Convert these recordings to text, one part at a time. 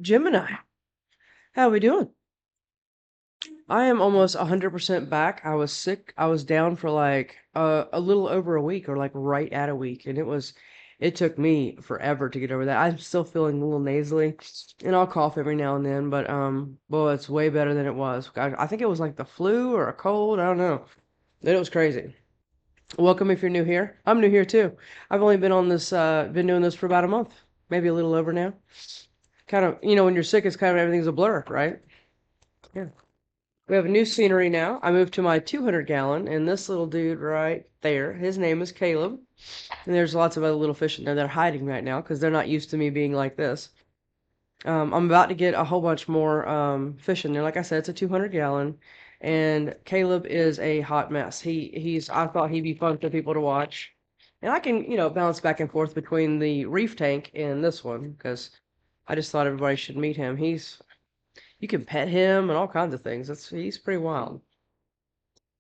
Gemini, how we doing? I am almost 100% back. I was sick. I was down for like a little over a week or like right at a week. And it took me forever to get over that. I'm still feeling a little nasally and I'll cough every now and then, but well, it's way better than it was. I think it was like the flu or a cold. I don't know. It was crazy. Welcome if you're new here. I'm new here too. I've only been on this, been doing this for about a month, maybe a little over now. Kind of, when you're sick, it's kind of everything's a blur, right? Yeah. We have a new scenery now. I moved to my 200 gallon, and this little dude right there, his name is Caleb. And there's lots of other little fish in there that are hiding right now because they're not used to me being like this. I'm about to get a whole bunch more fish in there. Like I said, it's a 200 gallon, and Caleb is a hot mess. I thought he'd be fun for people to watch, and I can bounce back and forth between the reef tank and this one because I just thought everybody should meet him. You can pet him and all kinds of things. He's pretty wild.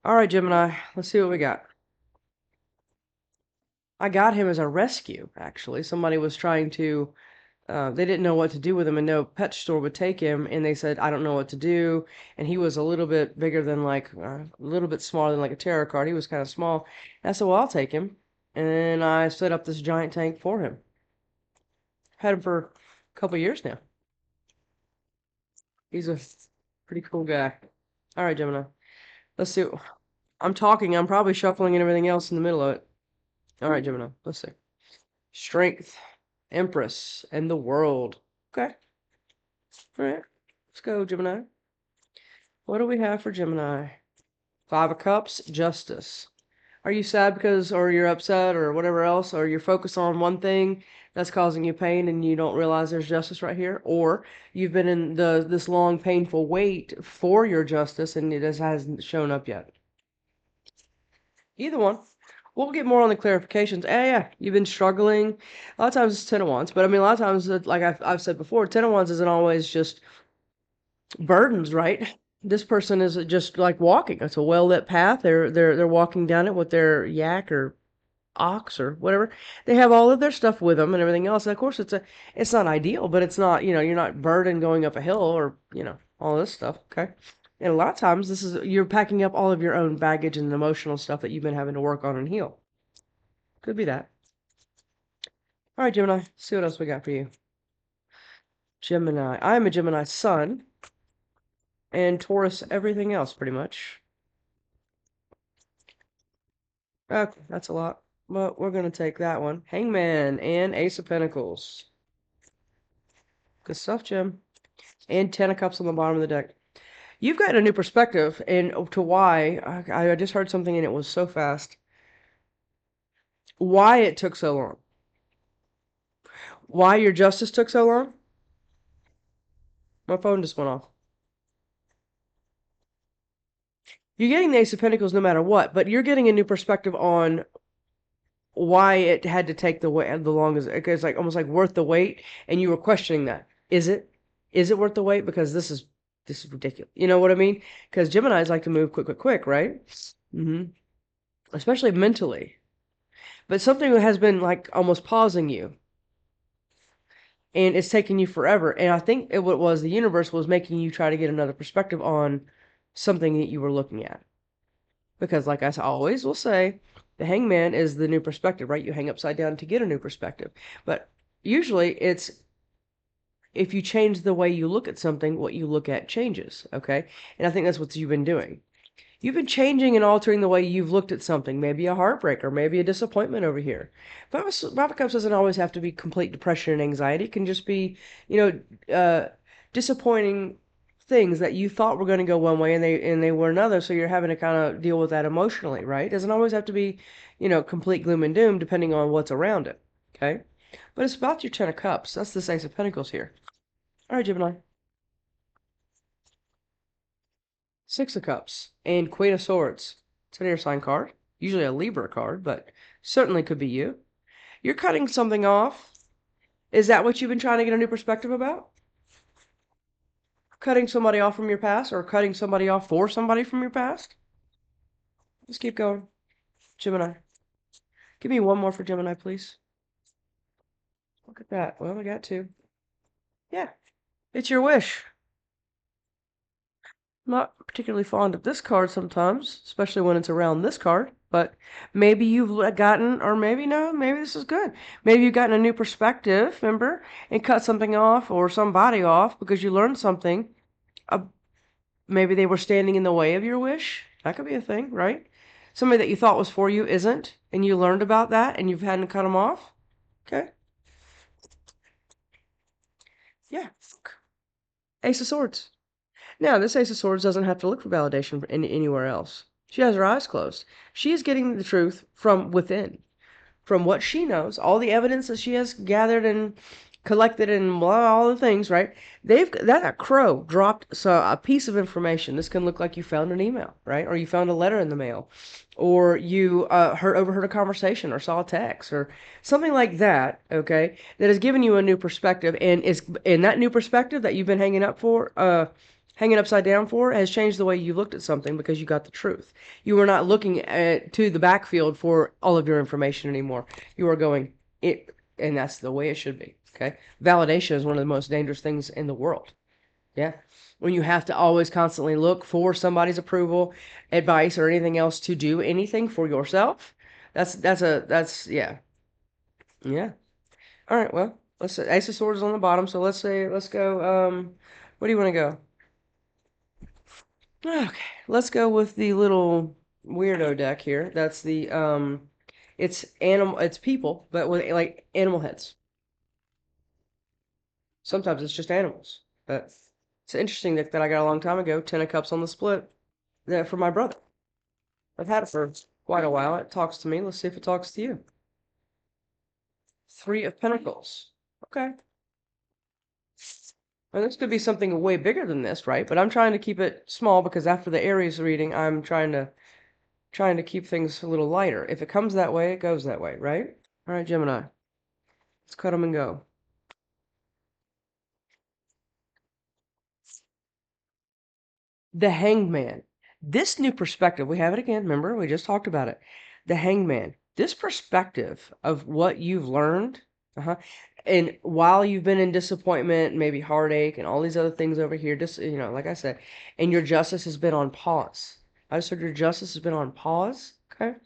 All right, Gemini, let's see what we got. I got him as a rescue, actually. Somebody was trying to, they didn't know what to do with him, and no pet store would take him, and they said, I don't know what to do. And he was a little bit bigger than a little bit smaller than like a tarot card. He was kind of small. And I said, well, I'll take him. And I set up this giant tank for him. Had him for a couple years now. He's a pretty cool guy. All right, Gemini. Let's see. I'm talking. I'm probably shuffling and everything else in the middle of it. All right, Gemini. Let's see. Strength, Empress, and the World. Okay. All right. Let's go, Gemini. What do we have for Gemini? Five of Cups, Justice. Are you sad because, or you're upset, or whatever else, or you're focused on one thing that's causing you pain and you don't realize there's justice right here? Or you've been in this long, painful wait for your justice and it just hasn't shown up yet? Either one. We'll get more on the clarifications. Yeah, you've been struggling. A lot of times it's Ten of Wands, but I mean, a lot of times, like I've said before, Ten of Wands isn't always just burdens, right? This person is just like walking. It's a well-lit path. They're walking down it with their yak or ox or whatever. They have all of their stuff with them and everything else. And of course, it's not ideal, but it's not, you're not burdened going up a hill or, all this stuff. Okay. And a lot of times you're packing up all of your own baggage and emotional stuff that you've been having to work on and heal. Could be that. All right, Gemini, see what else we got for you. Gemini. I'm a Gemini sun and Taurus everything else pretty much. Okay, that's a lot. But we're going to take that one. Hangman and Ace of Pentacles. Good stuff, Jim. And Ten of Cups on the bottom of the deck. You've got a new perspective and to why. I just heard something and it was so fast. Why it took so long. Why your justice took so long? My phone just went off. You're getting the Ace of Pentacles no matter what, but you're getting a new perspective on why it had to take the longest. It's like almost like worth the wait, and you were questioning that. Is it? Is it worth the wait? Because this is ridiculous. You know what I mean? Because Geminis like to move quick, quick, quick, right? Especially mentally. But something has been like almost pausing you, and it's taking you forever. And I think what was the universe was making you try to get another perspective on something that you were looking at. Because, like I always will say, the hangman is the new perspective, right? You hang upside down to get a new perspective. But usually it's if you change the way you look at something, what you look at changes, okay? And I think that's what you've been doing. You've been changing and altering the way you've looked at something, maybe a heartbreak or maybe a disappointment over here. But Five of Cups doesn't always have to be complete depression and anxiety. It can just be, disappointing things that you thought were going to go one way and they were another. So you're having to kind of deal with that emotionally, right? It doesn't always have to be, complete gloom and doom depending on what's around it. Okay. But it's about your Ten of Cups. That's the Ace of Pentacles here. All right, Gemini. Six of Cups and Queen of Swords. It's an air sign card. Usually a Libra card, but certainly could be you. You're cutting something off. Is that what you've been trying to get a new perspective about? Cutting somebody off from your past or cutting somebody off for somebody from your past? Let's keep going. Gemini. Give me one more for Gemini, please. Look at that. Well, I got two. Yeah. It's your wish. Not particularly fond of this card sometimes, especially when it's around this card, but maybe you've gotten, or maybe no, maybe this is good. Maybe you've gotten a new perspective, remember, and cut something off or somebody off because you learned something. Uh, maybe they were standing in the way of your wish. That could be a thing, right? Somebody that you thought was for you isn't, and you learned about that and you've had to cut them off. Okay. Yeah. Ace of Swords. Now, this Ace of Swords doesn't have to look for validation anywhere else. She has her eyes closed. She is getting the truth from within, from what she knows, all the evidence that she has gathered and collected and blah, all the things, right? That crow dropped a piece of information. This can look like you found an email, right? Or you found a letter in the mail, or you overheard a conversation, or saw a text, or something like that. Okay, that has given you a new perspective, and is in that new perspective that you've been hanging upside down for, has changed the way you looked at something because you got the truth. You are not looking to the backfield for all of your information anymore. You are going it, and that's the way it should be. Okay, validation is one of the most dangerous things in the world. Yeah, when you have to always constantly look for somebody's approval, advice, or anything else to do anything for yourself. That's yeah, yeah. All right, well, let's say Ace of Swords is on the bottom, so let's go. What do you want to go? Okay, let's go with the little weirdo deck here. That's the it's people, but with like animal heads. Sometimes it's just animals. But it's an interesting deck that I got a long time ago. Ten of Cups on the split. That for my brother. I've had it for quite a while. It talks to me. Let's see if it talks to you. Three of Pentacles. Okay. And this could be something way bigger than this, right? But I'm trying to keep it small because after the Aries reading, I'm trying to keep things a little lighter. If it comes that way, it goes that way, right? All right, Gemini. Let's cut them and go. The Hangman. This new perspective, we have it again. Remember, we just talked about it. The Hangman. This perspective of what you've learned, and while you've been in disappointment, maybe heartache, and all these other things over here, just like I said, and your justice has been on pause. I just heard your justice has been on pause. Okay.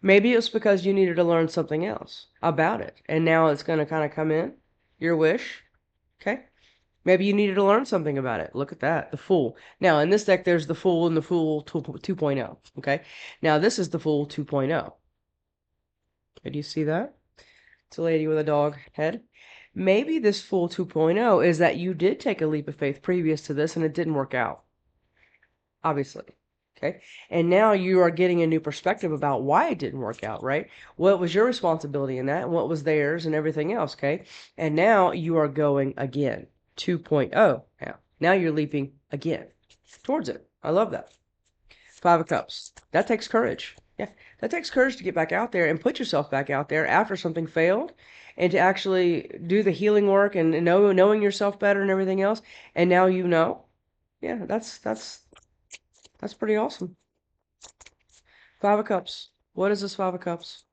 Maybe it's because you needed to learn something else about it, and now it's going to kind of come in, your wish. Okay. Maybe you needed to learn something about it. Look at that, the Fool. Now, in this deck, there's the Fool and the Fool 2.0. Okay. Now, this is the Fool 2.0. Do you see that? It's a lady with a dog head. Maybe this Fool 2.0 is that you did take a leap of faith previous to this and it didn't work out. Obviously. Okay. And now you are getting a new perspective about why it didn't work out, right? What was your responsibility in that and what was theirs and everything else, okay? And now you are going again, 2.0 now. Now you're leaping again towards it. I love that. Five of Cups. That takes courage. Yeah, that takes courage to get back out there and put yourself back out there after something failed and to actually do the healing work and knowing yourself better and everything else. And now you know. Yeah, that's pretty awesome. Five of Cups. What is this Five of Cups?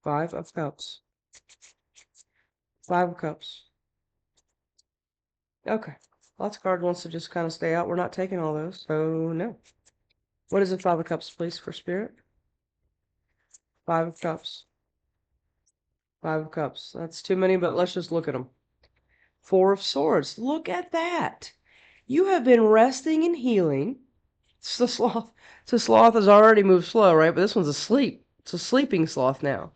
Five of Cups. Five of Cups. Okay. Lots of card wants to just kind of stay out. We're not taking all those, so no. What is the Five of Cups, please, for Spirit? Five of Cups. Five of Cups. That's too many, but let's just look at them. Four of Swords. Look at that. You have been resting and healing. It's the sloth. So sloth has already moved slow, right? But this one's asleep. It's a sleeping sloth now.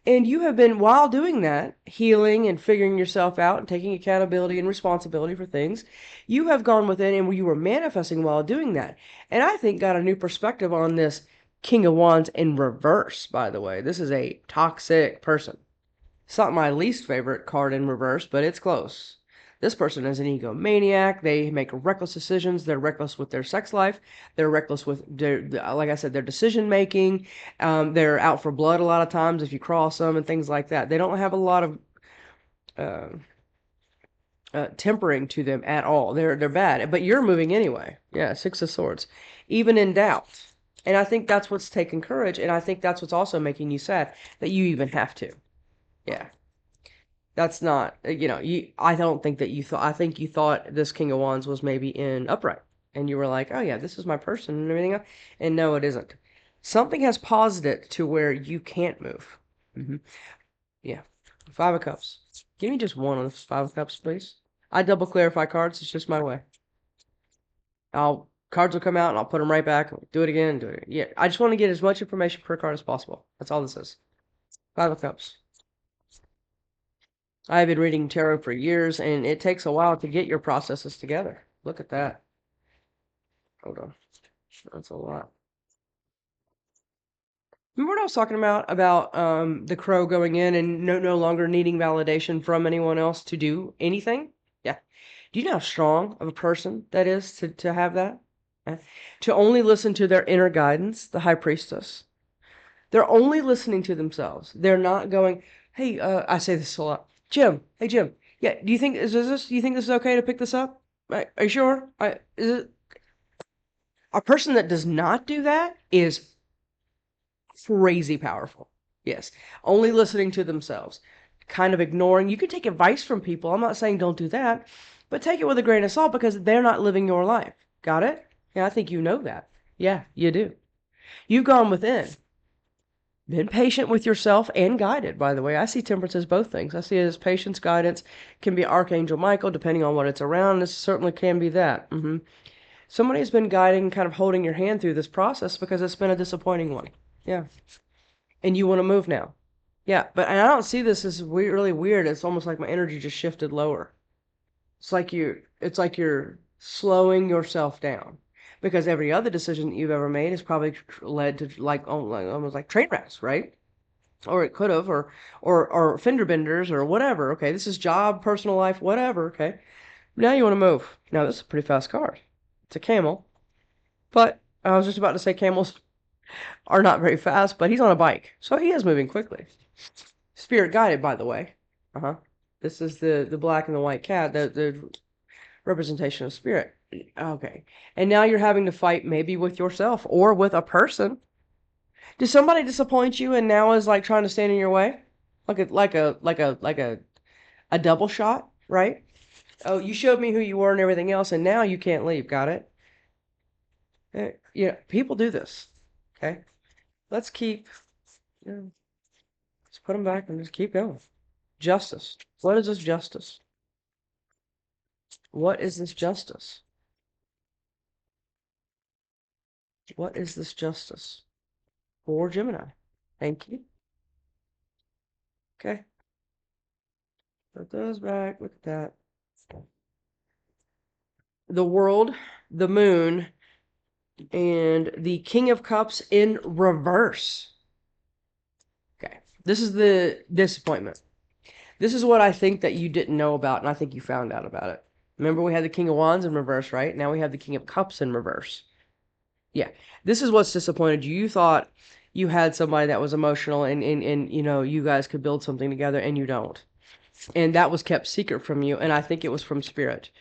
And you have been, while doing that, healing and figuring yourself out and taking accountability and responsibility for things, you have gone within and you were manifesting while doing that. And I think got a new perspective on this King of Wands in reverse, by the way. This is a toxic person. It's not my least favorite card in reverse, but it's close. This person is an egomaniac. They make reckless decisions. They're reckless with their sex life. They're reckless with their, like I said, their decision making. They're out for blood a lot of times if you cross them and things like that. They don't have a lot of uh, tempering to them at all. They're bad. But you're moving anyway. Yeah, Six of Swords. Even in doubt. And I think that's what's taking courage. And I think that's what's also making you sad that you even have to. Yeah. That's not, I don't think that you thought, I think you thought this King of Wands was maybe in upright. And you were like, oh yeah, this is my person and everything else. And no, it isn't. Something has paused it to where you can't move. Yeah. Five of Cups. Give me just one of the Five of Cups, please. I double clarify cards. It's just my way. Cards will come out and I'll put them right back. Do it again. Do it again. Yeah. I just want to get as much information per card as possible. That's all this is. Five of Cups. I've been reading tarot for years, and it takes a while to get your processes together. Look at that. Hold on. That's a lot. Remember what I was talking about? About the crow going in and no longer needing validation from anyone else to do anything? Yeah. Do you know how strong of a person that is to have that? Yeah. To only listen to their inner guidance, the high priestess. They're only listening to themselves. They're not going, hey, I say this a lot. Jim, hey Jim, yeah, do you think do you think this is okay to pick this up? Are you sure? Is it a person that does not do that is crazy powerful. Yes. Only listening to themselves. Kind of ignoring. You can take advice from people. I'm not saying don't do that, but take it with a grain of salt because they're not living your life. Got it? Yeah, I think you know that. Yeah, you do. You've gone within. Been patient with yourself and guided, by the way. I see temperance as both things. I see it as patience, guidance, can be Archangel Michael, depending on what it's around. This certainly can be that. Somebody has been guiding, kind of holding your hand through this process because it's been a disappointing one. Yeah. And you want to move now. Yeah, but I don't see this as really weird. It's almost like my energy just shifted lower. It's like you're slowing yourself down because every other decision that you've ever made has probably led to almost like train wrecks, right? Or it could have, or fender benders or whatever. Okay, this is job, personal life, whatever. Okay, now you want to move. Now this is a pretty fast card. It's a camel, but I was just about to say camels are not very fast, but he's on a bike, so he is moving quickly. Spirit guided, by the way. This is the black and the white cat, the representation of spirit. Okay, and now you're having to fight maybe with yourself or with a person. Did somebody disappoint you and now is like trying to stand in your way? Like a double shot, right? Oh, you showed me who you were and everything else, and now you can't leave. Got it? Yeah, people do this. Okay, let's keep. Let's put them back and just keep going. Justice. What is this justice? What is this justice? What is this justice? For Gemini. Thank you. Okay. Put those back. Look at that. The world, the moon, and the King of Cups in reverse. Okay. This is the disappointment. This is what I think that you didn't know about, and I think you found out about it. Remember we had the King of Wands in reverse, right? Now we have the King of Cups in reverse. Yeah. This is what's disappointed you. You thought you had somebody that was emotional and you guys could build something together, and you don't. And that was kept secret from you, and I think it was from spirit.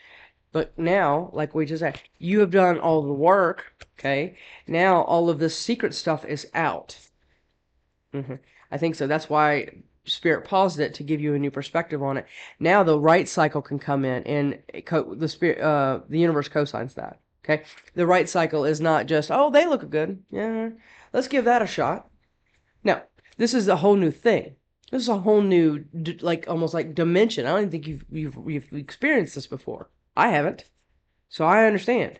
But now, like we just said, you have done all the work, okay? Now all of this secret stuff is out. I think so. That's why Spirit paused it to give you a new perspective on it. Now the right cycle can come in, and the universe co-signs that. Okay, the right cycle is not just, oh, they look good. Yeah, let's give that a shot. No, this is a whole new thing. This is a whole new, almost like dimension. I don't even think you've experienced this before. I haven't, so I understand.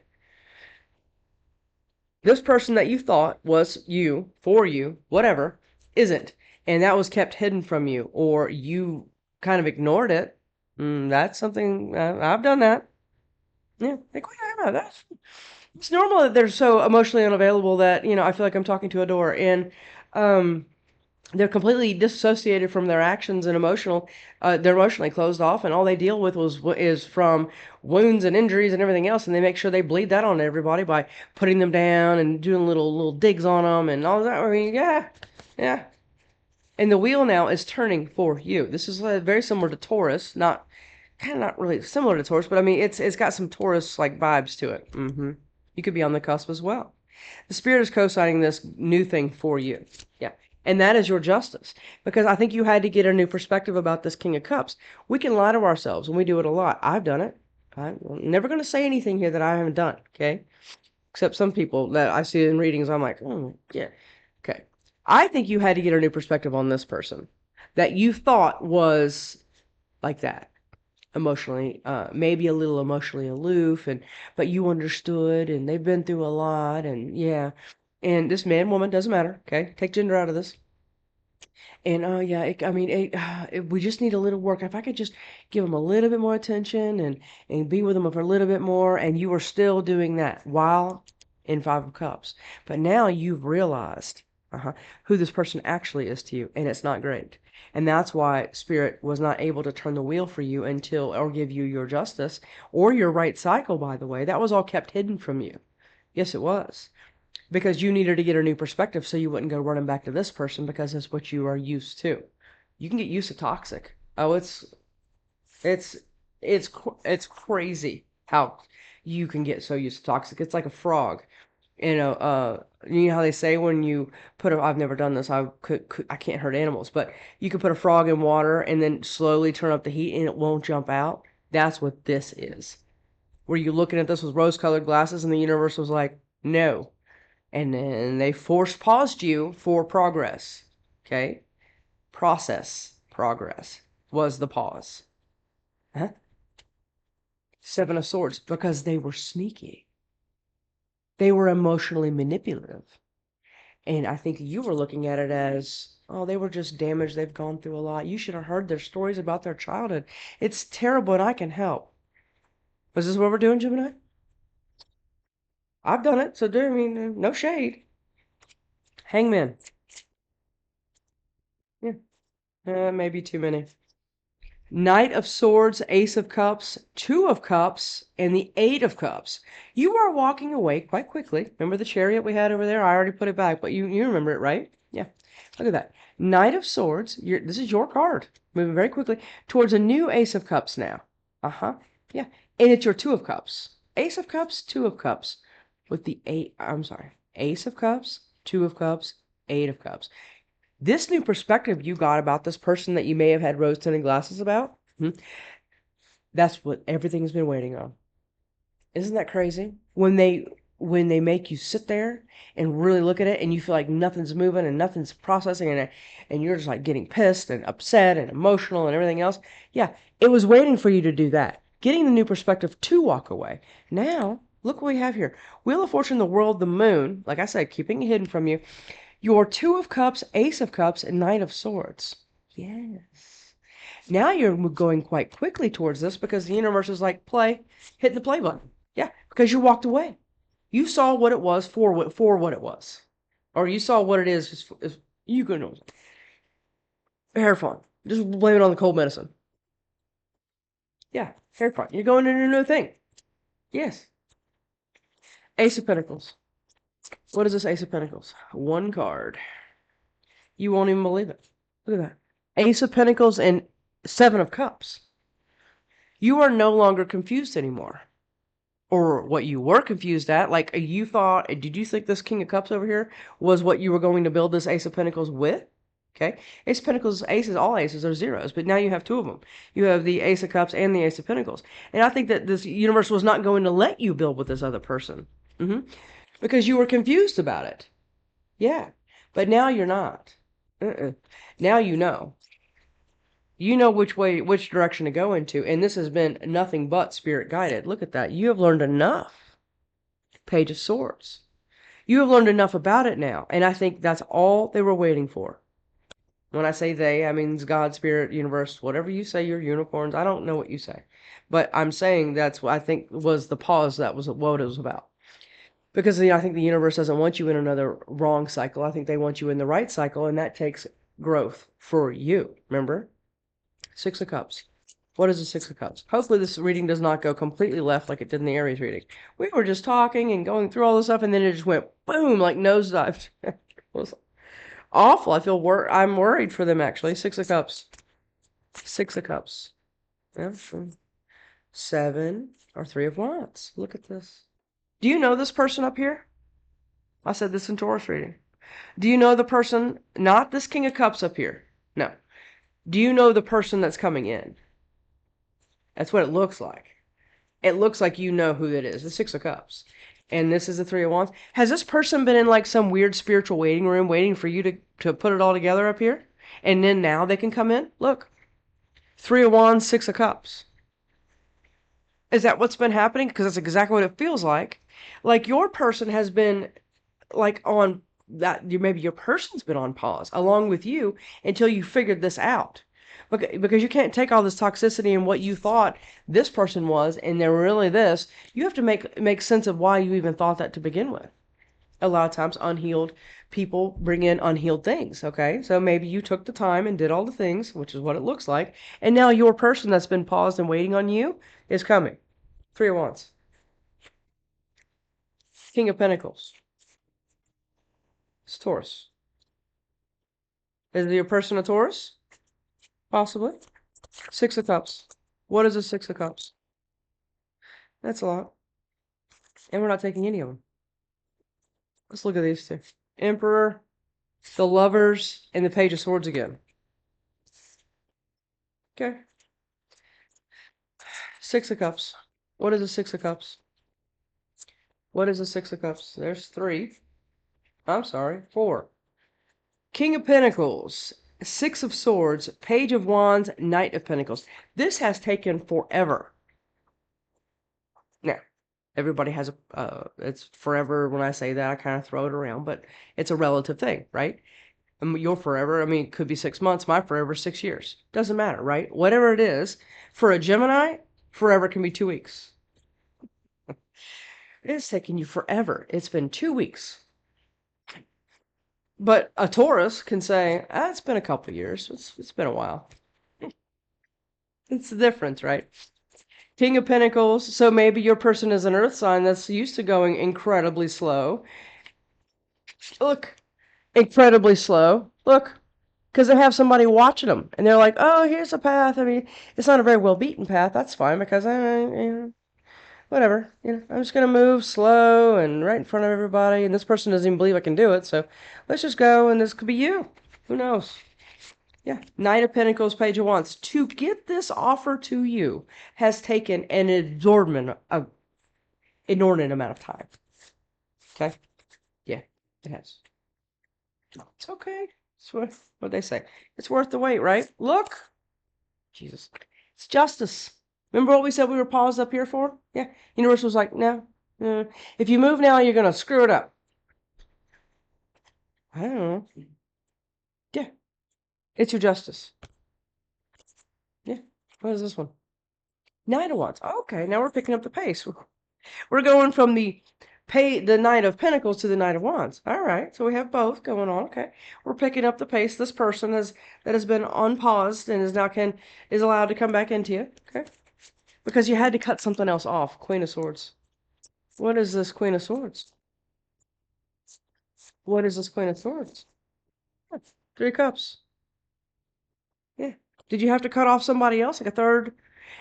This person that you thought was you, for you, whatever, isn't. And that was kept hidden from you, or you kind of ignored it. That's something, I've done that. Yeah, it's normal that they're so emotionally unavailable that, I feel like I'm talking to a door. And they're completely disassociated from their actions and they're emotionally closed off, and all they deal with is from wounds and injuries and everything else, and they make sure they bleed that on everybody by putting them down and doing little digs on them and all that. I mean, yeah. And the wheel now is turning for you. This is very similar to Taurus, not really similar to Taurus, but I mean, it's got some Taurus-like vibes to it. You could be on the cusp as well. The spirit is co-signing this new thing for you. Yeah. And that is your justice. Because I think you had to get a new perspective about this King of Cups. We can lie to ourselves, and we do it a lot. I've done it. I'm never going to say anything here that I haven't done, okay? Except some people that I see in readings, I'm like, oh, yeah. Okay. I think you had to get a new perspective on this person that you thought was like that, emotionally, maybe a little emotionally aloof, but you understood, and they've been through a lot, and yeah. And this man, woman, doesn't matter, okay? Take gender out of this. And oh yeah, I mean, we just need a little work. If I could just give them a little bit more attention and be with them for a little bit more, and you are still doing that while in Five of Cups. But now you've realized who this person actually is to you, and it's not great. And that's why Spirit was not able to turn the wheel for you until, or give you your justice or your right cycle, by the way. That was all kept hidden from you. Yes, it was. Because you needed to get a new perspective so you wouldn't go running back to this person because that's what you are used to. You can get used to toxic. Oh, it's it's crazy how you can get so used to toxic. It's like a frog. You know how they say when you put a, I've never done this. I can't hurt animals, but you could put a frog in water and then slowly turn up the heat and it won't jump out. That's what this is. Were you looking at this with rose-colored glasses and the universe was like, no. And then they force paused you for progress. Okay? Progress was the pause. Huh? Seven of Swords, because they were sneaky. They were emotionally manipulative. And I think you were looking at it as, oh, they were just damaged. They've gone through a lot. You should have heard their stories about their childhood. It's terrible, and I can help. Was this what we're doing, Gemini? I've done it, so I mean, no shade. Hangman. Yeah, maybe too many. Knight of Swords, Ace of Cups, Two of Cups, and the Eight of Cups. You are walking away quite quickly. Remember the chariot we had over there? I already put it back, but you remember it, right? Yeah. Look at that. Knight of Swords. This is your card. Moving very quickly towards a new Ace of Cups now. Uh-huh. Yeah. And it's your Two of Cups. Ace of Cups, Two of Cups. With the eight, I'm sorry. Ace of Cups, Two of Cups, Eight of Cups. This new perspective you got about this person that you may have had rose-tinted glasses about, that's what everything's been waiting on. Isn't that crazy? When they make you sit there and really look at it and you feel like nothing's moving and nothing's processing and you're just like getting pissed and upset and emotional and everything else. Yeah, it was waiting for you to do that. Getting the new perspective to walk away. Now, look what we have here. Wheel of Fortune, the world, the moon. Like I said, keeping it hidden from you. Your Two of Cups, Ace of Cups, and Knight of Swords. Yes. Now you're going quite quickly towards this because the universe is like, play, hit the play button. Yeah, because you walked away. You saw what it was for what it was. Or you saw what it is you can know. Hair fun. Just blame it on the cold medicine. Yeah, hair fun. You're going into a new thing. Yes. Ace of Pentacles. What is this Ace of Pentacles? One card. You won't even believe it. Look at that. Ace of Pentacles and Seven of Cups. You are no longer confused anymore. Or what you were confused at. Like you thought, did you think this King of Cups over here was what you were going to build this Ace of Pentacles with? Okay. Ace of Pentacles, aces, all aces are zeros, but now you have two of them. You have the Ace of Cups and the Ace of Pentacles. And I think that this universe was not going to let you build with this other person. Because you were confused about it. Yeah. But now you're not. Now you know. You know which direction to go into, and this has been nothing but spirit guided. Look at that. You have learned enough. Page of Swords. You have learned enough about it now, and I think that's all they were waiting for. When I say they, I mean God, Spirit, Universe, whatever you say, your unicorns. I don't know what you say. But I'm saying that's what I think was the pause that was what it was about. Because I think the universe doesn't want you in another wrong cycle. I think they want you in the right cycle, and that takes growth for you. Remember? Six of Cups. What is the Six of Cups? Hopefully this reading does not go completely left like it did in the Aries reading. We were just talking and going through all this stuff, and then it just went boom, like nosedived. It was awful. I'm worried for them, actually. Six of Cups. Six of Cups. Yeah. Seven or Three of Wands. Look at this. Do you know this person up here? I said this in Taurus reading. Do you know the person, not this King of Cups up here? No. Do you know the person that's coming in? That's what it looks like. It looks like you know who it is, the Six of Cups. And this is the Three of Wands. Has this person been in like some weird spiritual waiting room waiting for you to put it all together up here? And then now they can come in? Look. Three of Wands, Six of Cups. Is that what's been happening? Because that's exactly what it feels like. Like your person has been like on that, maybe your person's been on pause along with you until you figured this out. Because you can't take all this toxicity and what you thought this person was and they're really this. You have to make sense of why you even thought that to begin with. A lot of times unhealed people bring in unhealed things, okay? So maybe you took the time and did all the things, which is what it looks like, and now your person that's been paused and waiting on you is coming. Three of Wands. King of Pentacles. It's Taurus. Is your person a Taurus? Possibly. Six of Cups. What is a Six of Cups? That's a lot. And we're not taking any of them. Let's look at these two. Emperor, the Lovers, and the Page of Swords again. Okay. Six of Cups. What is a Six of Cups? What is a Six of Cups? There's three. I'm sorry, four. King of Pentacles, Six of Swords, Page of Wands, Knight of Pentacles. This has taken forever. Now, everybody has it's forever. When I say that, I kind of throw it around, but it's a relative thing, right? Your forever, I mean, it could be 6 months. My forever, 6 years. Doesn't matter, right? Whatever it is, for a Gemini, forever can be 2 weeks. It's taking you forever. It's been 2 weeks. But a Taurus can say, it's been a couple years. It's been a while. It's the difference, right? King of Pentacles. So maybe your person is an earth sign that's used to going incredibly slow. Look, incredibly slow. Look, because they have somebody watching them. And they're like, oh, here's a path. I mean, it's not a very well-beaten path. That's fine because whatever. I'm just going to move slow and right in front of everybody. And this person doesn't even believe I can do it. So let's just go. And this could be you. Who knows? Yeah. Knight of Pentacles, Page of Wands. To get this offer to you has taken an inordinate amount of time. Okay? Yeah, it has. It's okay. It's what they say. It's worth the wait, right? Look. Jesus. It's justice. Remember what we said we were paused up here for? Yeah. Universe was like, no. If you move now, you're going to screw it up. I don't know. Yeah. It's your justice. Yeah. What is this one? Knight of Wands. Okay, now we're picking up the pace. We're going from the Knight of Pentacles to the Knight of Wands. All right, so we have both going on. Okay, we're picking up the pace. This person that has been unpaused and is allowed to come back into you. Okay, because you had to cut something else off. Queen of Swords. What is this Queen of Swords? What is this Queen of Swords? Three of Cups. Yeah. Did you have to cut off somebody else, like a third?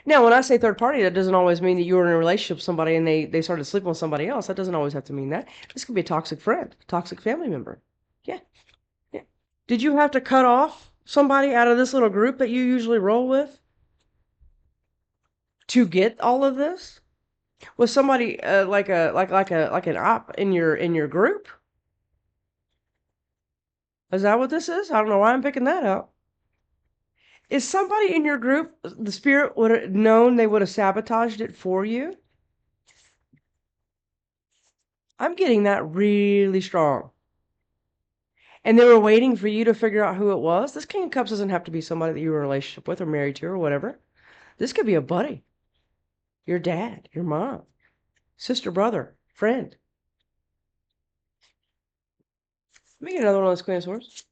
Now, when I say third party, that doesn't always mean that you were in a relationship with somebody and they started sleeping with somebody else. That doesn't always have to mean that. This could be a toxic friend, toxic family member. Yeah. Yeah. Did you have to cut off somebody out of this little group that you usually roll with to get all of this? Was somebody like an op in your group? Is that what this is? I don't know why I'm picking that up. Is somebody in your group, the spirit would have known they would have sabotaged it for you? I'm getting that really strong. And they were waiting for you to figure out who it was. This King of Cups doesn't have to be somebody that you were in a relationship with or married to or whatever. This could be a buddy, your dad, your mom, sister, brother, friend. Let me get another one of those Queen of Swords.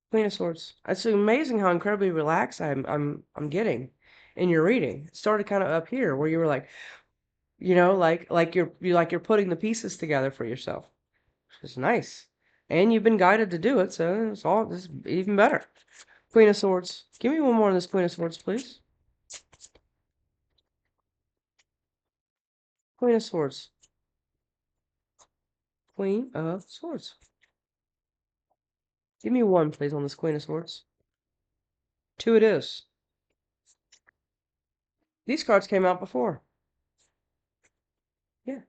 Queen of Swords. It's amazing how incredibly relaxed I'm getting in your reading. It started kind of up here where you were like, like you're putting the pieces together for yourself. Which is nice. And you've been guided to do it, so it's even better. Queen of Swords. Give me one more of this Queen of Swords, please. Queen of Swords. Queen of Swords. Give me one, please, on this Queen of Swords. Two it is. These cards came out before. Yeah.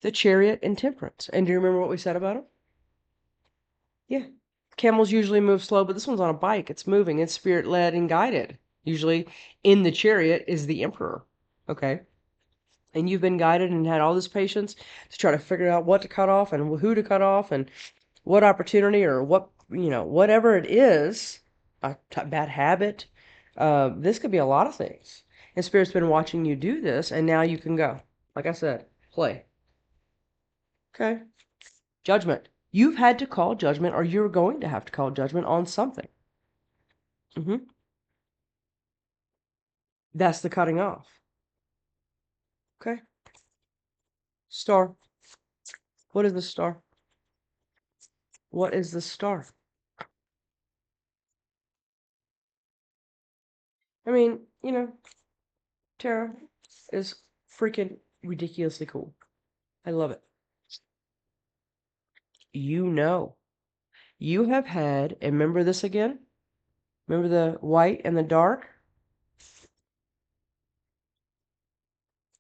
The Chariot and Temperance. And do you remember what we said about them? Yeah. Camels usually move slow, but this one's on a bike. It's moving. It's spirit-led and guided. Usually in the chariot is the Emperor. Okay? And you've been guided and had all this patience to try to figure out what to cut off and who to cut off and what opportunity or what, whatever it is, a bad habit. This could be a lot of things. And Spirit's been watching you do this, and now you can go. Like I said, play. Okay. Judgment. You've had to call judgment, or you're going to have to call judgment on something. That's the cutting off. Okay. Star. What is the star? What is the star? I mean, tarot is freaking ridiculously cool. I love it. You have had, and remember this again? Remember the white and the dark?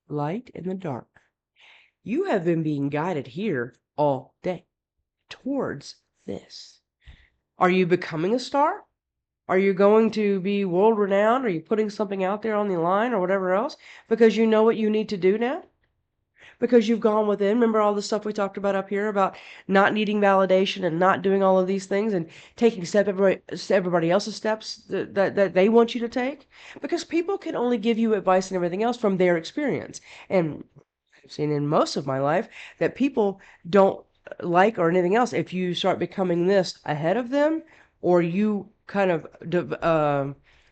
Light and the dark. You have been being guided here all day towards this. Are you becoming a star? Are you going to be world renowned? Are you putting something out there on the line or whatever else? Because you know what you need to do now? Because you've gone within. Remember all the stuff we talked about up here about not needing validation and not doing all of these things and taking everybody else's steps that they want you to take? Because people can only give you advice and everything else from their experience. And I've seen in most of my life that people don't like or anything else if you start becoming this ahead of them or you kind of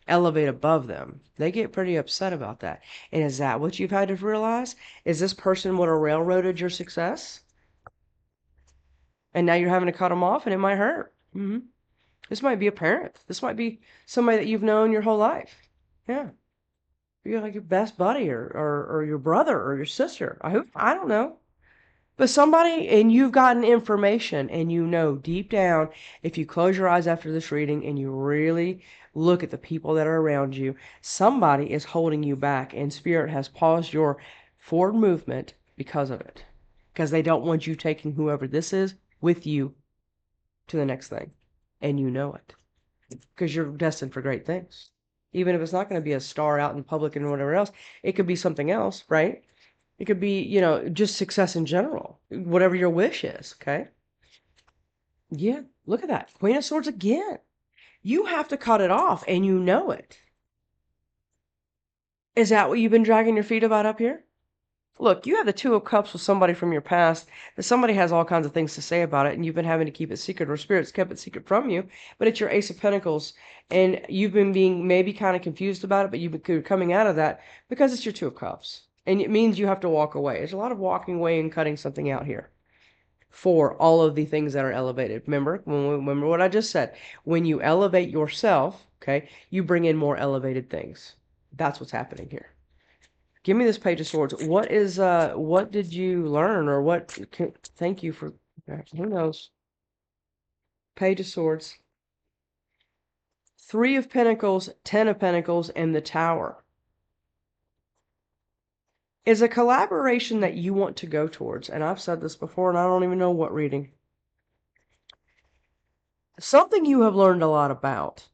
elevate above them. They get pretty upset about that. And is that what you've had to realize? Is this person what railroaded your success? And now you're having to cut them off and it might hurt. This might be a parent. This might be somebody that you've known your whole life. Yeah. You're like your best buddy or your brother or your sister. I don't know. But somebody, and you've gotten information, and you know deep down, if you close your eyes after this reading and you really look at the people that are around you, somebody is holding you back, and Spirit has paused your forward movement because of it. Because they don't want you taking whoever this is with you to the next thing. And you know it. Because you're destined for great things. Even if it's not going to be a star out in public and whatever else, it could be something else, right? It could be, just success in general, whatever your wish is, okay? Yeah, look at that. Queen of Swords again. You have to cut it off, and you know it. Is that what you've been dragging your feet about up here? Look, you have the Two of Cups with somebody from your past, that somebody has all kinds of things to say about it, and you've been having to keep it secret, or Spirit's kept it secret from you, but it's your Ace of Pentacles, and you've been being maybe kind of confused about it, but you've been coming out of that because it's your Two of Cups. And it means you have to walk away. There's a lot of walking away and cutting something out here for all of the things that are elevated. Remember what I just said. When you elevate yourself, okay, you bring in more elevated things. That's what's happening here. Give me this Page of Swords. What did you learn or thank you for, who knows? Page of Swords. Three of Pentacles, Ten of Pentacles, and the Tower. Is a collaboration that you want to go towards. And I've said this before, and I don't even know what reading. Something you have learned a lot about.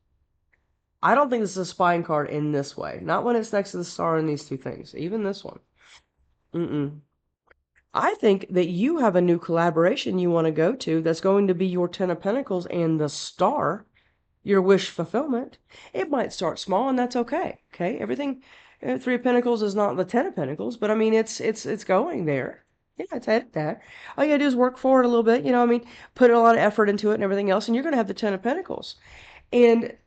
I don't think this is a spine card in this way. Not when it's next to the star and these two things. Even this one. I think that you have a new collaboration you want to go to that's going to be your Ten of Pentacles and the star. Your wish fulfillment. It might start small, and that's okay. Okay, everything. Three of Pentacles is not the Ten of Pentacles, but I mean, it's going there. Yeah, it's headed there. All you gotta do is work forward a little bit. Put a lot of effort into it and everything else, and you're gonna have the Ten of Pentacles. And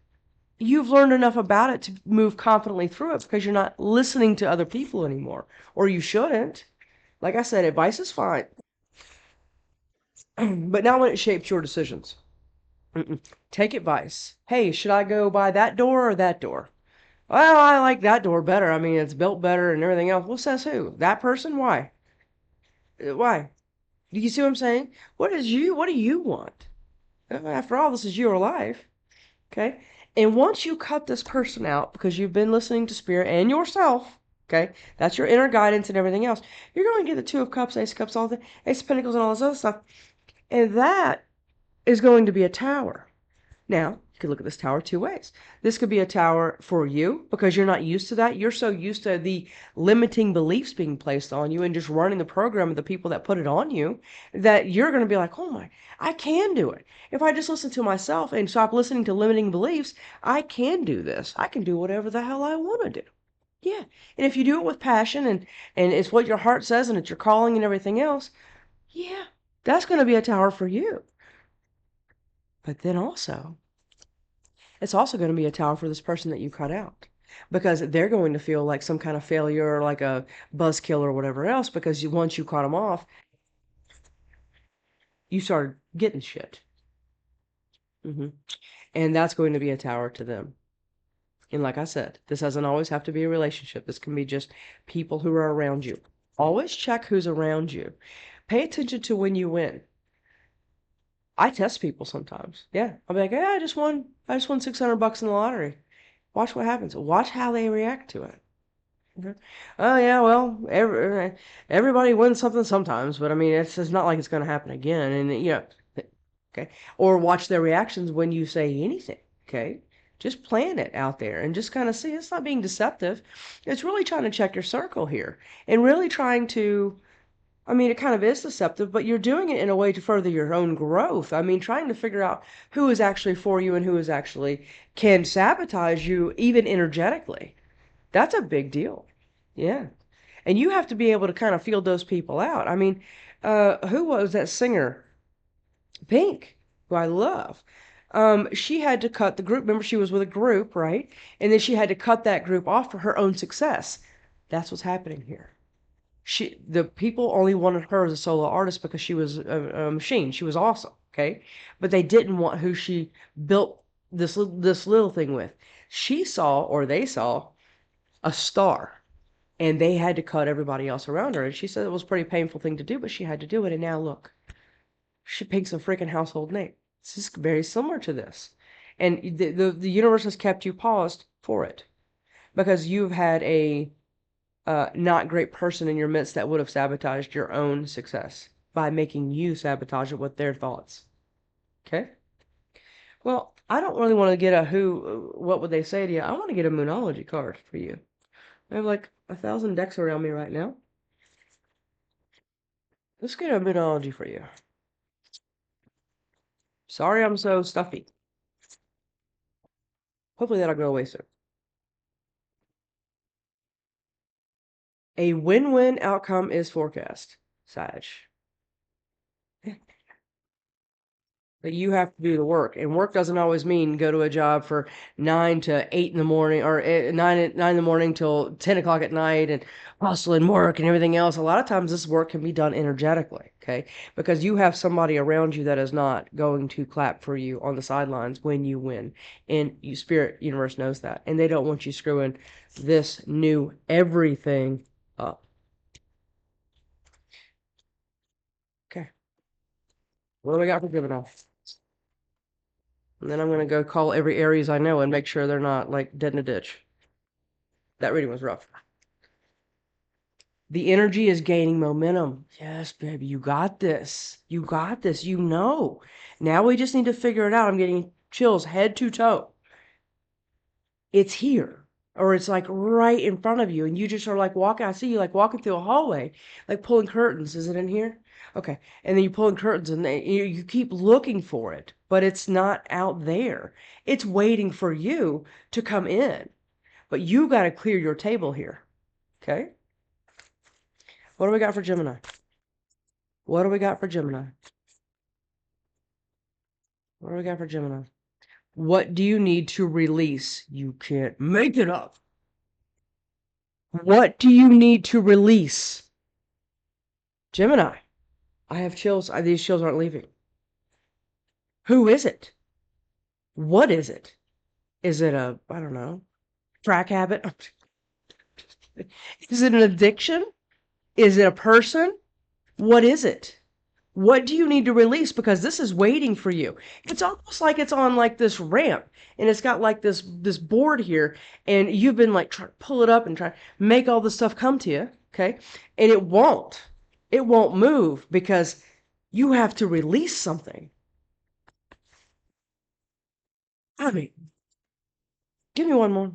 you've learned enough about it to move confidently through it because you're not listening to other people anymore, or you shouldn't. Like I said, advice is fine, but not when it shapes your decisions. Take advice. Hey, should I go by that door or that door? Well, I like that door better. I mean, it's built better and everything else. Well, says who? That person? Why? Why? Do you see what I'm saying? What do you want? After all, this is your life. Okay? And once you cut this person out because you've been listening to spirit and yourself, okay? That's your inner guidance and everything else. You're going to get the Two of Cups, Ace of Cups, all the Ace of Pentacles and all this other stuff. And that is going to be a tower. Now, you could look at this tower two ways. This could be a tower for you because you're not used to that. You're so used to the limiting beliefs being placed on you and just running the program of the people that put it on you that you're going to be like, oh my, I can do it. If I just listen to myself and stop listening to limiting beliefs, I can do this. I can do whatever the hell I want to do. Yeah. And if you do it with passion and it's what your heart says and it's your calling and everything else, yeah, that's going to be a tower for you. But then also, it's also going to be a tower for this person that you cut out because they're going to feel like some kind of failure or like a buzzkill or whatever else because once you cut them off, you started getting shit. And that's going to be a tower to them. And like I said, this doesn't always have to be a relationship. This can be just people who are around you. Always check who's around you. Pay attention to when you win. I test people sometimes. Yeah. I'll be like, I just won $600 in the lottery. Watch what happens. Watch how they react to it. Oh yeah, well, everybody wins something sometimes, but I mean, it's not like it's going to happen again. And okay. Or watch their reactions when you say anything. Okay. Just plan it out there and just kind of see. It's not being deceptive. It's really trying to check your circle here and really trying to. I mean, it kind of is deceptive, but you're doing it in a way to further your own growth. I mean, trying to figure out who is actually for you and who is actually can sabotage you, even energetically. That's a big deal. Yeah. And you have to be able to kind of feel those people out. I mean, who was that singer? Pink, who I love. She had to cut the group. Remember, she was with a group, right? And then she had to cut that group off for her own success. That's what's happening here. The people only wanted her as a solo artist because she was a machine. She was awesome, okay? But they didn't want who she built this little thing with. She saw, or they saw, a star. And they had to cut everybody else around her. And she said it was a pretty painful thing to do, but she had to do it. And now look, Pink's a freaking household name. This is very similar to this. And the universe has kept you paused for it because you've had a not great person in your midst that would have sabotaged your own success by making you sabotage it with their thoughts. Okay? Well, I don't really want to get a what would they say to you? I want to get a Moonology card for you. I have like 1,000 decks around me right now. Let's get a Moonology for you. Sorry I'm so stuffy. Hopefully that'll go away soon. A win-win outcome is forecast, Sag. But you have to do the work, and work doesn't always mean go to a job for 9 to 8 in the morning, or 9 in the morning till 10 o'clock at night, and hustle and work and everything else. A lot of times this work can be done energetically, okay? Because you have somebody around you that is not going to clap for you on the sidelines when you win, and Spirit Universe knows that, and they don't want you screwing this new everything up. Okay, what do we got for Gemini? And then I'm going to go call every Aries I know and make sure they're not, like, dead in a ditch. That reading was rough. The energy is gaining momentum. Yes, baby, you got this. You got this. You know. Now we just need to figure it out. I'm getting chills head to toe. It's here. Or it's like right in front of you. And you just are like walking. I see you like walking through a hallway, like pulling curtains. Is it in here? Okay. And then you pulling curtains and you keep looking for it, but it's not out there. It's waiting for you to come in. But you got to clear your table here. Okay? What do we got for Gemini? What do we got for Gemini? What do we got for Gemini? What do you need to release? You can't make it up. What do you need to release? Gemini. I have chills. These chills aren't leaving. Who is it? What is it? Is it a, I don't know, crack habit? Is it an addiction? Is it a person? What is it? What do you need to release? Because this is waiting for you. It's almost like it's on like this ramp and it's got like this board here and you've been like trying to pull it up and try to make all this stuff come to you, okay? And it won't. It won't move because you have to release something. I mean, give me one more.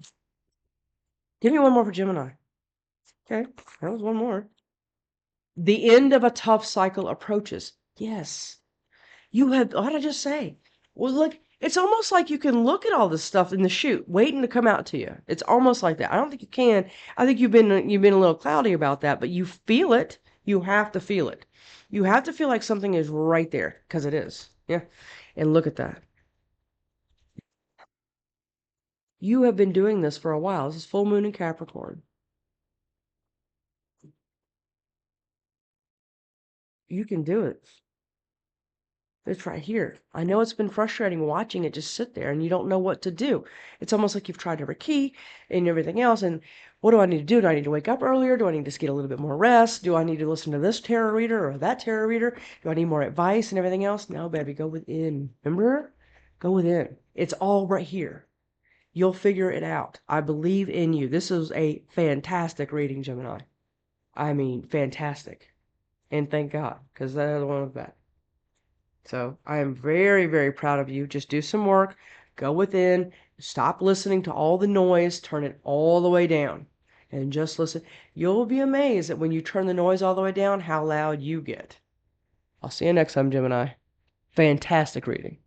Give me one more for Gemini. Okay, that was one more. The end of a tough cycle approaches. Yes. You have, what did I just say? Well, look, it's almost like you can look at all this stuff in the chute, waiting to come out to you. It's almost like that. I don't think you can. I think you've been a little cloudy about that, but you feel it. You have to feel it. You have to feel like something is right there, because it is. Yeah. And look at that. You have been doing this for a while. This is full moon in Capricorn. You can do it. It's right here. I know it's been frustrating watching it just sit there and you don't know what to do. It's almost like you've tried every key and everything else. And what do I need to do? Do I need to wake up earlier? Do I need to just get a little bit more rest? Do I need to listen to this tarot reader or that tarot reader? Do I need more advice and everything else? No, baby, go within. Remember? Go within. It's all right here. You'll figure it out. I believe in you. This is a fantastic reading, Gemini. I mean, fantastic. And thank God, because that other one was bad. So I am very, very proud of you. Just do some work, go within, stop listening to all the noise, turn it all the way down, and just listen. You'll be amazed that when you turn the noise all the way down, how loud you get. I'll see you next time, Gemini. Fantastic reading.